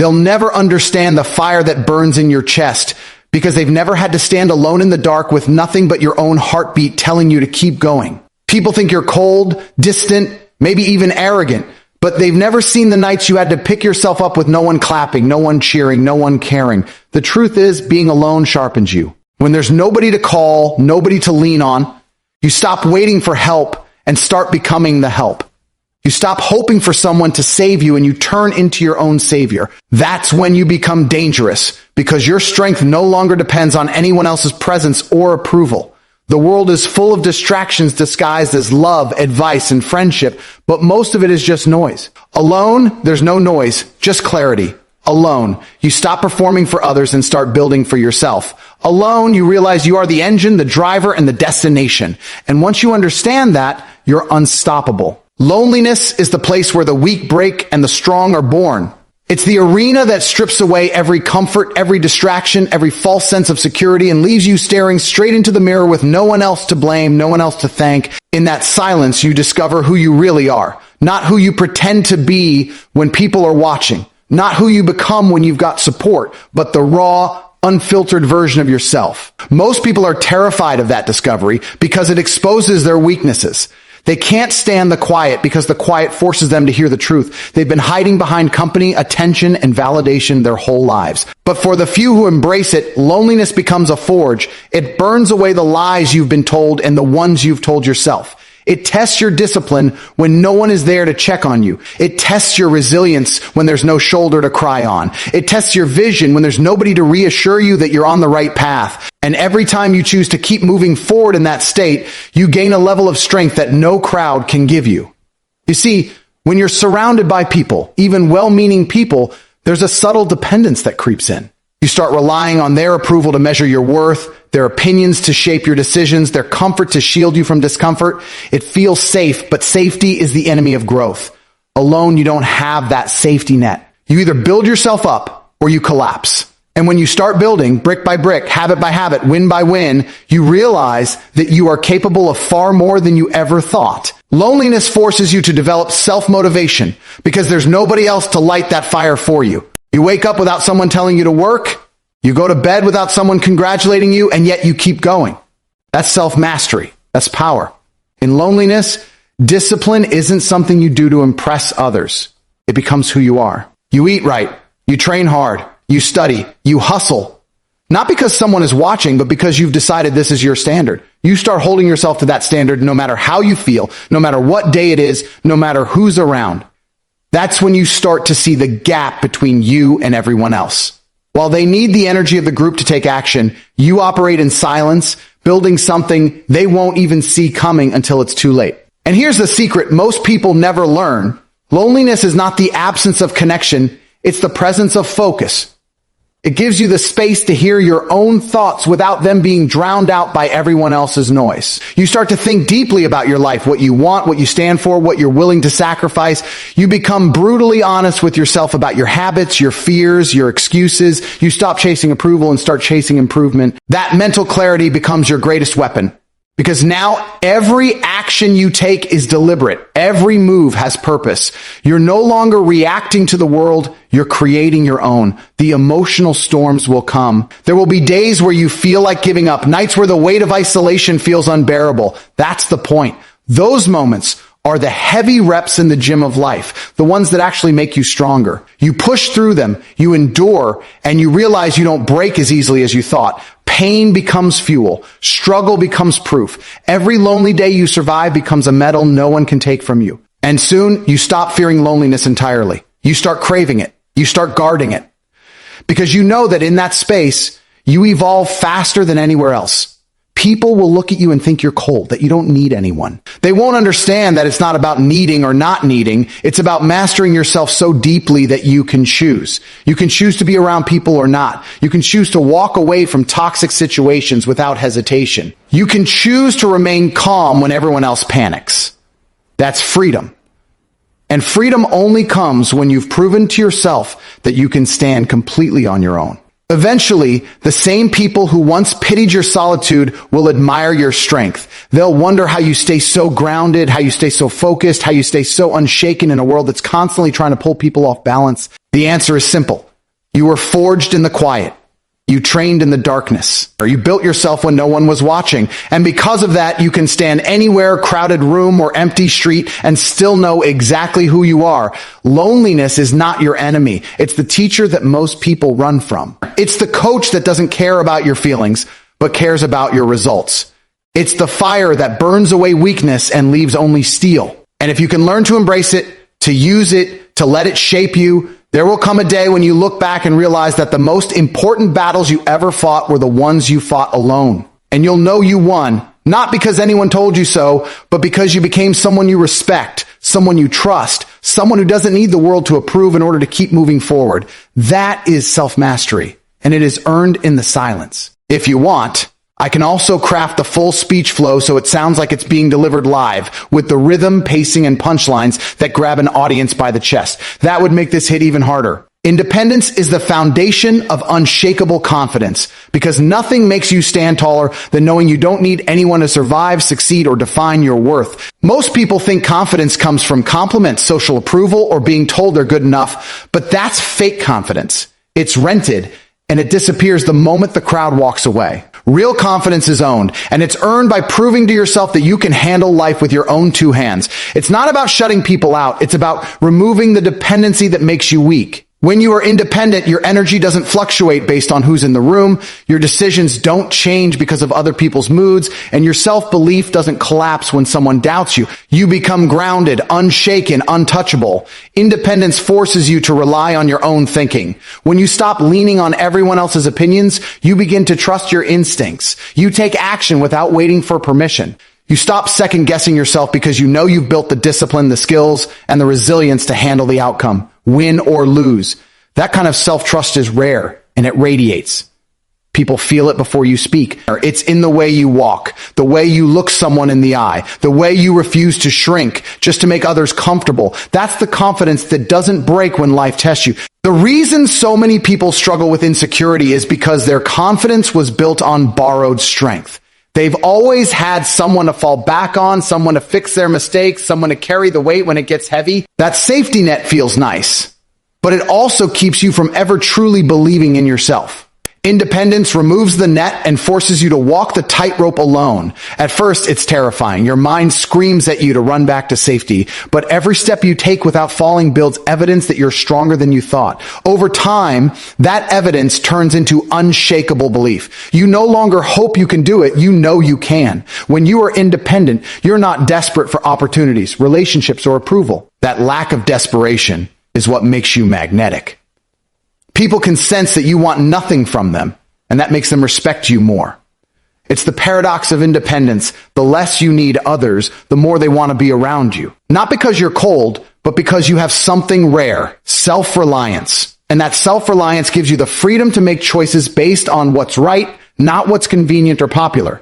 They'll never understand the fire that burns in your chest because they've never had to stand alone in the dark with nothing but your own heartbeat telling you to keep going. People think you're cold, distant, maybe even arrogant, but they've never seen the nights you had to pick yourself up with no one clapping, no one cheering, no one caring. The truth is, being alone sharpens you. When there's nobody to call, nobody to lean on, you stop waiting for help and start becoming the help. You stop hoping for someone to save you and you turn into your own savior. That's when you become dangerous because your strength no longer depends on anyone else's presence or approval. The world is full of distractions disguised as love, advice, and friendship, but most of it is just noise. Alone, there's no noise, just clarity. Alone, you stop performing for others and start building for yourself. Alone, you realize you are the engine, the driver, and the destination. And once you understand that, you're unstoppable. Loneliness is the place where the weak break and the strong are born. It's the arena that strips away every comfort, every distraction, every false sense of security, and leaves you staring straight into the mirror with no one else to blame, no one else to thank. In that silence, you discover who you really are, not who you pretend to be when people are watching, not who you become when you've got support, but the raw, unfiltered version of yourself. Most people are terrified of that discovery because it exposes their weaknesses. They can't stand the quiet because the quiet forces them to hear the truth. They've been hiding behind company, attention, and validation their whole lives. But for the few who embrace it, loneliness becomes a forge. It burns away the lies you've been told and the ones you've told yourself. It tests your discipline when no one is there to check on you. It tests your resilience when there's no shoulder to cry on. It tests your vision when there's nobody to reassure you that you're on the right path. And every time you choose to keep moving forward in that state, you gain a level of strength that no crowd can give you. You see, when you're surrounded by people, even well-meaning people, there's a subtle dependence that creeps in. You start relying on their approval to measure your worth, their opinions to shape your decisions, their comfort to shield you from discomfort. It feels safe, but safety is the enemy of growth. Alone, you don't have that safety net. You either build yourself up or you collapse. And when you start building brick by brick, habit by habit, win by win, you realize that you are capable of far more than you ever thought. Loneliness forces you to develop self-motivation because there's nobody else to light that fire for you. You wake up without someone telling you to work. You go to bed without someone congratulating you, and yet you keep going. That's self-mastery. That's power. In loneliness, discipline isn't something you do to impress others. It becomes who you are. You eat right. You train hard. You study. You hustle. Not because someone is watching, but because you've decided this is your standard. You start holding yourself to that standard no matter how you feel, no matter what day it is, no matter who's around. That's when you start to see the gap between you and everyone else. While they need the energy of the group to take action, you operate in silence, building something they won't even see coming until it's too late. And here's the secret most people never learn. Loneliness is not the absence of connection, it's the presence of focus. It gives you the space to hear your own thoughts without them being drowned out by everyone else's noise. You start to think deeply about your life, what you want, what you stand for, what you're willing to sacrifice. You become brutally honest with yourself about your habits, your fears, your excuses. You stop chasing approval and start chasing improvement. That mental clarity becomes your greatest weapon. Because now every action you take is deliberate. Every move has purpose. You're no longer reacting to the world. You're creating your own. The emotional storms will come. There will be days where you feel like giving up, nights where the weight of isolation feels unbearable. That's the point. Those moments are the heavy reps in the gym of life, the ones that actually make you stronger. You push through them, you endure, and you realize you don't break as easily as you thought. Pain becomes fuel. Struggle becomes proof. Every lonely day you survive becomes a medal no one can take from you. And soon you stop fearing loneliness entirely. You start craving it. You start guarding it. Because you know that in that space, you evolve faster than anywhere else. People will look at you and think you're cold, that you don't need anyone. They won't understand that it's not about needing or not needing. It's about mastering yourself so deeply that you can choose. You can choose to be around people or not. You can choose to walk away from toxic situations without hesitation. You can choose to remain calm when everyone else panics. That's freedom. And freedom only comes when you've proven to yourself that you can stand completely on your own. Eventually, the same people who once pitied your solitude will admire your strength. They'll wonder how you stay so grounded, how you stay so focused, how you stay so unshaken in a world that's constantly trying to pull people off balance. The answer is simple. You were forged in the quiet. You trained in the darkness, or you built yourself when no one was watching. And because of that, you can stand anywhere, crowded room or empty street, and still know exactly who you are. Loneliness is not your enemy. It's the teacher that most people run from. It's the coach that doesn't care about your feelings, but cares about your results. It's the fire that burns away weakness and leaves only steel. And if you can learn to embrace it, to use it, to let it shape you, there will come a day when you look back and realize that the most important battles you ever fought were the ones you fought alone. And you'll know you won, not because anyone told you so, but because you became someone you respect, someone you trust, someone who doesn't need the world to approve in order to keep moving forward. That is self-mastery, and it is earned in the silence. If you want, I can also craft the full speech flow so it sounds like it's being delivered live, with the rhythm, pacing, and punchlines that grab an audience by the chest. That would make this hit even harder. Independence is the foundation of unshakable confidence, because nothing makes you stand taller than knowing you don't need anyone to survive, succeed, or define your worth. Most people think confidence comes from compliments, social approval, or being told they're good enough, but that's fake confidence. It's rented, and it disappears the moment the crowd walks away. Real confidence is owned, and it's earned by proving to yourself that you can handle life with your own two hands. It's not about shutting people out. It's about removing the dependency that makes you weak. When you are independent, your energy doesn't fluctuate based on who's in the room. Your decisions don't change because of other people's moods, and your self-belief doesn't collapse when someone doubts you. You become grounded, unshaken, untouchable. Independence forces you to rely on your own thinking. When you stop leaning on everyone else's opinions, you begin to trust your instincts. You take action without waiting for permission. You stop second-guessing yourself because you know you've built the discipline, the skills, and the resilience to handle the outcome, win or lose. That kind of self-trust is rare, and it radiates. People feel it before you speak. It's in the way you walk, the way you look someone in the eye, the way you refuse to shrink just to make others comfortable. That's the confidence that doesn't break when life tests you. The reason so many people struggle with insecurity is because their confidence was built on borrowed strength. They've always had someone to fall back on, someone to fix their mistakes, someone to carry the weight when it gets heavy. That safety net feels nice, but it also keeps you from ever truly believing in yourself. Independence removes the net and forces you to walk the tightrope alone. At first, it's terrifying. Your mind screams at you to run back to safety, but every step you take without falling builds evidence that you're stronger than you thought. Over time, that evidence turns into unshakable belief. You no longer hope you can do it, you know you can. When you are independent, you're not desperate for opportunities, relationships, or approval. That lack of desperation is what makes you magnetic. People can sense that you want nothing from them, and that makes them respect you more. It's the paradox of independence. The less you need others, the more they want to be around you. Not because you're cold, but because you have something rare, self-reliance. And that self-reliance gives you the freedom to make choices based on what's right, not what's convenient or popular.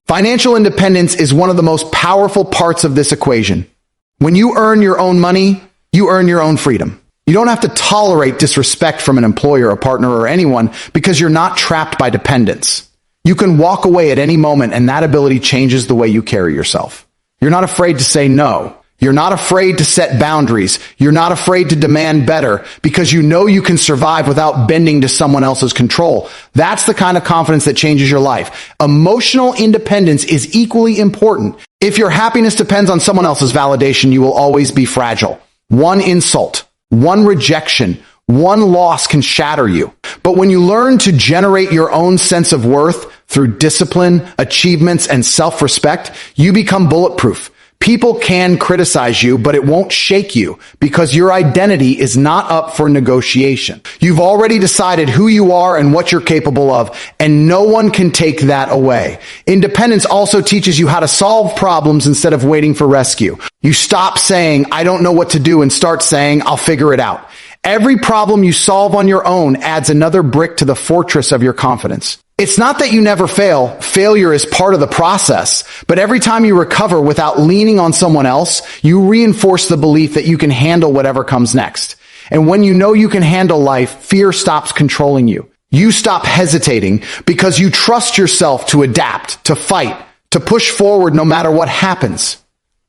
Financial independence is one of the most powerful parts of this equation. When you earn your own money, you earn your own freedom. You don't have to tolerate disrespect from an employer, a partner, or anyone because you're not trapped by dependence. You can walk away at any moment, and that ability changes the way you carry yourself. You're not afraid to say no. You're not afraid to set boundaries. You're not afraid to demand better because you know you can survive without bending to someone else's control. That's the kind of confidence that changes your life. Emotional independence is equally important. If your happiness depends on someone else's validation, you will always be fragile. One insult, one rejection, one loss can shatter you. But when you learn to generate your own sense of worth through discipline, achievements, and self-respect, you become bulletproof. People can criticize you, but it won't shake you because your identity is not up for negotiation. You've already decided who you are and what you're capable of, and no one can take that away. Independence also teaches you how to solve problems instead of waiting for rescue. You stop saying, I don't know what to do, and start saying, I'll figure it out. Every problem you solve on your own adds another brick to the fortress of your confidence. It's not that you never fail. Failure is part of the process. But every time you recover without leaning on someone else, you reinforce the belief that you can handle whatever comes next. And when you know you can handle life, fear stops controlling you. You stop hesitating because you trust yourself to adapt, to fight, to push forward no matter what happens.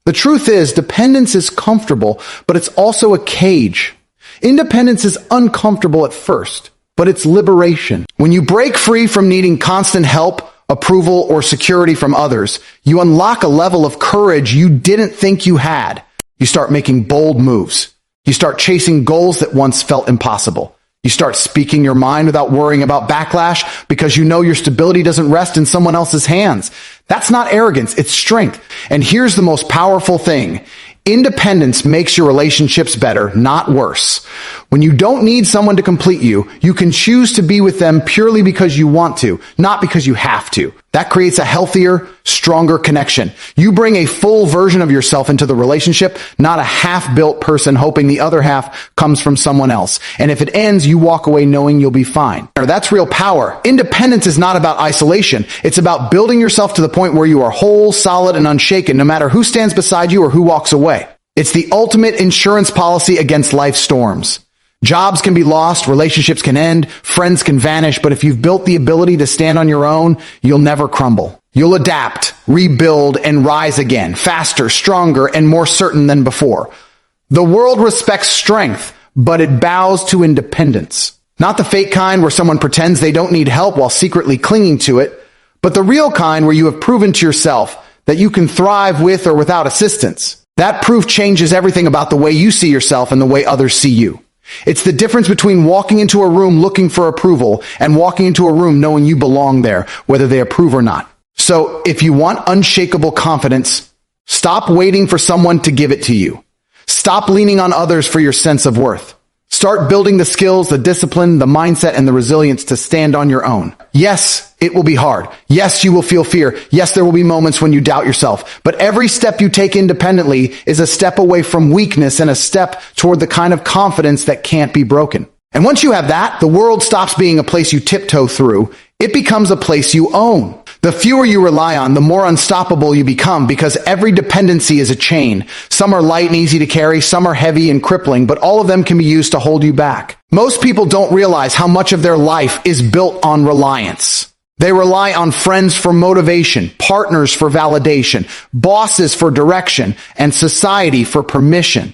The truth is, dependence is comfortable, but it's also a cage. Independence is uncomfortable at first, but it's liberation. When you break free from needing constant help, approval, or security from others, you unlock a level of courage you didn't think you had. You start making bold moves. You start chasing goals that once felt impossible. You start speaking your mind without worrying about backlash because you know your stability doesn't rest in someone else's hands. That's not arrogance, it's strength. And here's the most powerful thing. Independence makes your relationships better, not worse. When you don't need someone to complete you, you can choose to be with them purely because you want to, not because you have to. That creates a healthier, stronger connection. You bring a full version of yourself into the relationship, not a half-built person hoping the other half comes from someone else. And if it ends, you walk away knowing you'll be fine. That's real power. Independence is not about isolation. It's about building yourself to the point where you are whole, solid, and unshaken, no matter who stands beside you or who walks away. It's the ultimate insurance policy against life's storms. Jobs can be lost, relationships can end, friends can vanish, but if you've built the ability to stand on your own, you'll never crumble. You'll adapt, rebuild, and rise again, faster, stronger, and more certain than before. The world respects strength, but it bows to independence. Not the fake kind where someone pretends they don't need help while secretly clinging to it, but the real kind where you have proven to yourself that you can thrive with or without assistance. That proof changes everything about the way you see yourself and the way others see you. It's the difference between walking into a room looking for approval and walking into a room knowing you belong there, whether they approve or not. So if you want unshakable confidence, stop waiting for someone to give it to you. Stop leaning on others for your sense of worth. Start building the skills, the discipline, the mindset, and the resilience to stand on your own. Yes, it will be hard. Yes, you will feel fear. Yes, there will be moments when you doubt yourself. But every step you take independently is a step away from weakness and a step toward the kind of confidence that can't be broken. And once you have that, the world stops being a place you tiptoe through. It becomes a place you own. The fewer you rely on, the more unstoppable you become because every dependency is a chain. Some are light and easy to carry, some are heavy and crippling, but all of them can be used to hold you back. Most people don't realize how much of their life is built on reliance. They rely on friends for motivation, partners for validation, bosses for direction, and society for permission.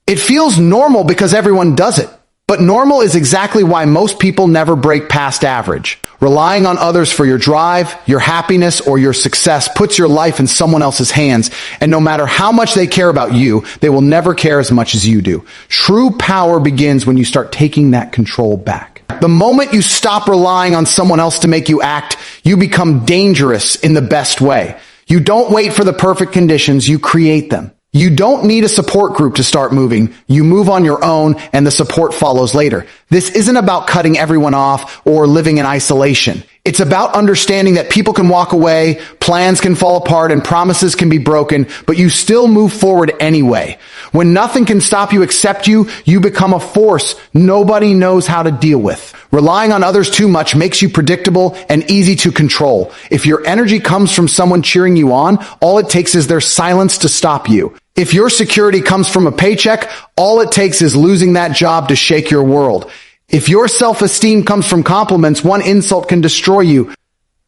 It feels normal because everyone does it. But normal is exactly why most people never break past average. Relying on others for your drive, your happiness, or your success puts your life in someone else's hands, and no matter how much they care about you, they will never care as much as you do. True power begins when you start taking that control back. The moment you stop relying on someone else to make you act, you become dangerous in the best way. You don't wait for the perfect conditions, you create them. You don't need a support group to start moving. You move on your own and the support follows later. This isn't about cutting everyone off or living in isolation. It's about understanding that people can walk away, plans can fall apart, and promises can be broken, but you still move forward anyway. When nothing can stop you except you, you become a force nobody knows how to deal with. Relying on others too much makes you predictable and easy to control. If your energy comes from someone cheering you on, all it takes is their silence to stop you. If your security comes from a paycheck, all it takes is losing that job to shake your world. If your self-esteem comes from compliments, one insult can destroy you.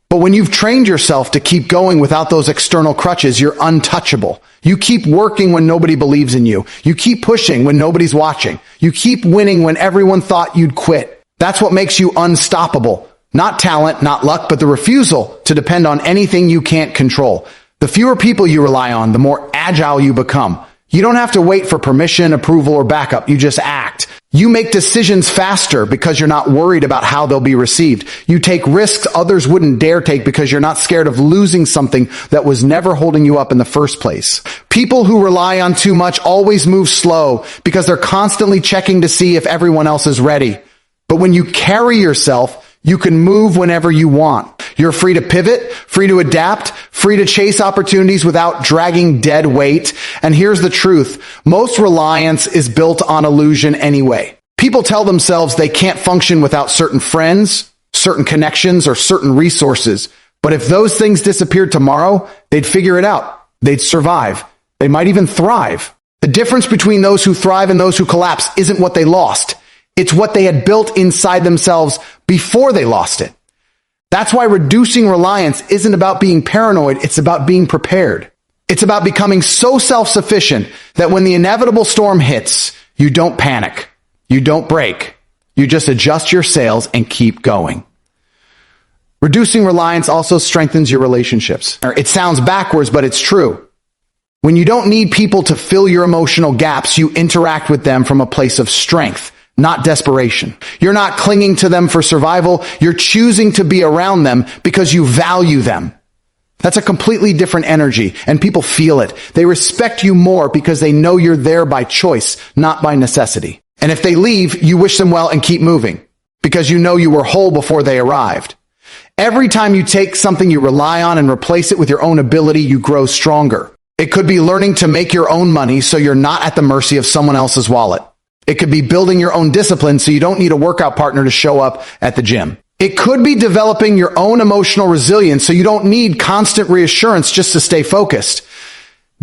But when you've trained yourself to keep going without those external crutches, you're untouchable. You keep working when nobody believes in you. You keep pushing when nobody's watching. You keep winning when everyone thought you'd quit. That's what makes you unstoppable. Not talent, not luck, but the refusal to depend on anything you can't control. The fewer people you rely on, the more agile you become. You don't have to wait for permission, approval, or backup. You just act. You make decisions faster because you're not worried about how they'll be received. You take risks others wouldn't dare take because you're not scared of losing something that was never holding you up in the first place. People who rely on too much always move slow because they're constantly checking to see if everyone else is ready. But when you carry yourself, you can move whenever you want. You're free to pivot, free to adapt, free to chase opportunities without dragging dead weight. And here's the truth. Most reliance is built on illusion anyway. People tell themselves they can't function without certain friends, certain connections, or certain resources. But if those things disappeared tomorrow, they'd figure it out. They'd survive. They might even thrive. The difference between those who thrive and those who collapse isn't what they lost. It's what they had built inside themselves before they lost it. That's why reducing reliance isn't about being paranoid, it's about being prepared. It's about becoming so self-sufficient that when the inevitable storm hits, you don't panic. You don't break. You just adjust your sails and keep going. Reducing reliance also strengthens your relationships. It sounds backwards, but it's true. When you don't need people to fill your emotional gaps, you interact with them from a place of strength, not desperation. You're not clinging to them for survival. You're choosing to be around them because you value them. That's a completely different energy, and people feel it. They respect you more because they know you're there by choice, not by necessity. And if they leave, you wish them well and keep moving because you know you were whole before they arrived. Every time you take something you rely on and replace it with your own ability, you grow stronger. It could be learning to make your own money so you're not at the mercy of someone else's wallet. It could be building your own discipline so you don't need a workout partner to show up at the gym. It could be developing your own emotional resilience so you don't need constant reassurance just to stay focused.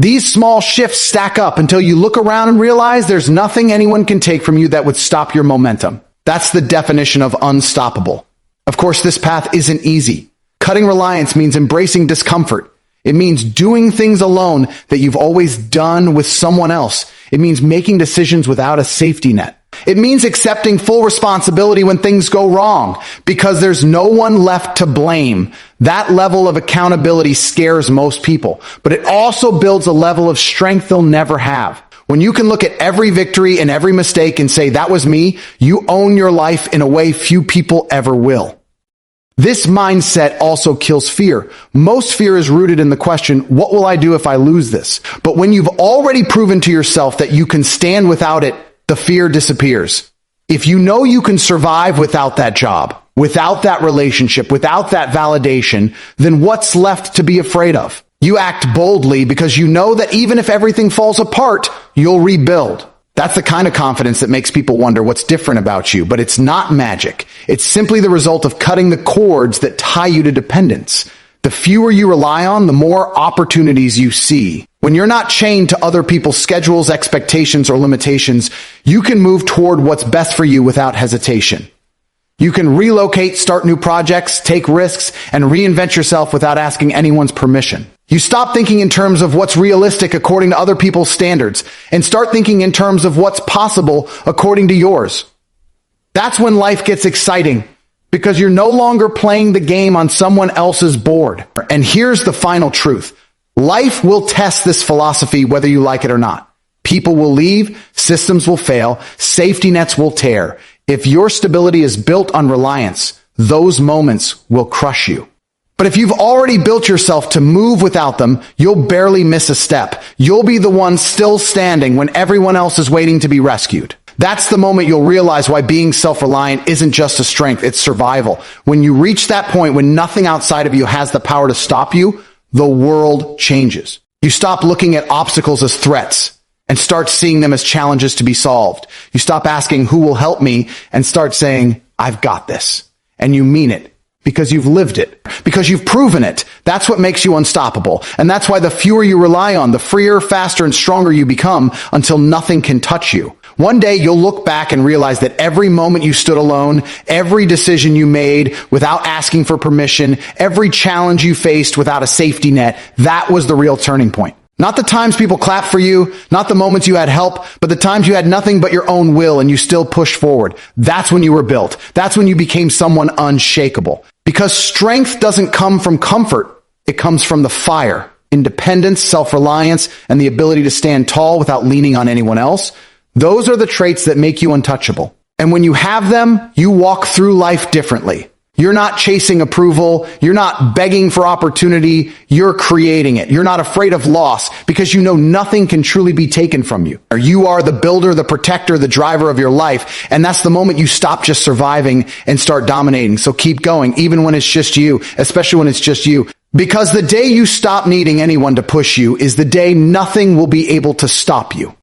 These small shifts stack up until you look around and realize there's nothing anyone can take from you that would stop your momentum. That's the definition of unstoppable. Of course, this path isn't easy. Cutting reliance means embracing discomfort. It means doing things alone that you've always done with someone else. It means making decisions without a safety net. It means accepting full responsibility when things go wrong because there's no one left to blame. That level of accountability scares most people, but it also builds a level of strength they'll never have. When you can look at every victory and every mistake and say, that was me, you own your life in a way few people ever will. This mindset also kills fear. Most fear is rooted in the question, what will I do if I lose this? But when you've already proven to yourself that you can stand without it, the fear disappears. If you know you can survive without that job, without that relationship, without that validation, then what's left to be afraid of? You act boldly because you know that even if everything falls apart, you'll rebuild. That's the kind of confidence that makes people wonder what's different about you, but it's not magic. It's simply the result of cutting the cords that tie you to dependence. The fewer you rely on, the more opportunities you see. When you're not chained to other people's schedules, expectations, or limitations, you can move toward what's best for you without hesitation. You can relocate, start new projects, take risks, and reinvent yourself without asking anyone's permission. You stop thinking in terms of what's realistic according to other people's standards and start thinking in terms of what's possible according to yours. That's when life gets exciting because you're no longer playing the game on someone else's board. And here's the final truth. Life will test this philosophy whether you like it or not. People will leave, systems will fail, safety nets will tear. If your stability is built on reliance, those moments will crush you. But if you've already built yourself to move without them, you'll barely miss a step. You'll be the one still standing when everyone else is waiting to be rescued. That's the moment you'll realize why being self-reliant isn't just a strength, it's survival. When you reach that point when nothing outside of you has the power to stop you, the world changes. You stop looking at obstacles as threats and start seeing them as challenges to be solved. You stop asking, who will help me? And start saying, I've got this. And you mean it. Because you've lived it, because you've proven it. That's what makes you unstoppable. And that's why the fewer you rely on, the freer, faster, and stronger you become until nothing can touch you. One day you'll look back and realize that every moment you stood alone, every decision you made without asking for permission, every challenge you faced without a safety net, that was the real turning point. Not the times people clapped for you, not the moments you had help, but the times you had nothing but your own will and you still pushed forward. That's when you were built. That's when you became someone unshakable. Because strength doesn't come from comfort. It comes from the fire. Independence, self-reliance, and the ability to stand tall without leaning on anyone else. Those are the traits that make you untouchable. And when you have them, you walk through life differently. You're not chasing approval. You're not begging for opportunity. You're creating it. You're not afraid of loss because you know nothing can truly be taken from you. You are the builder, the protector, the driver of your life. And that's the moment you stop just surviving and start dominating. So keep going, even when it's just you, especially when it's just you. Because the day you stop needing anyone to push you is the day nothing will be able to stop you.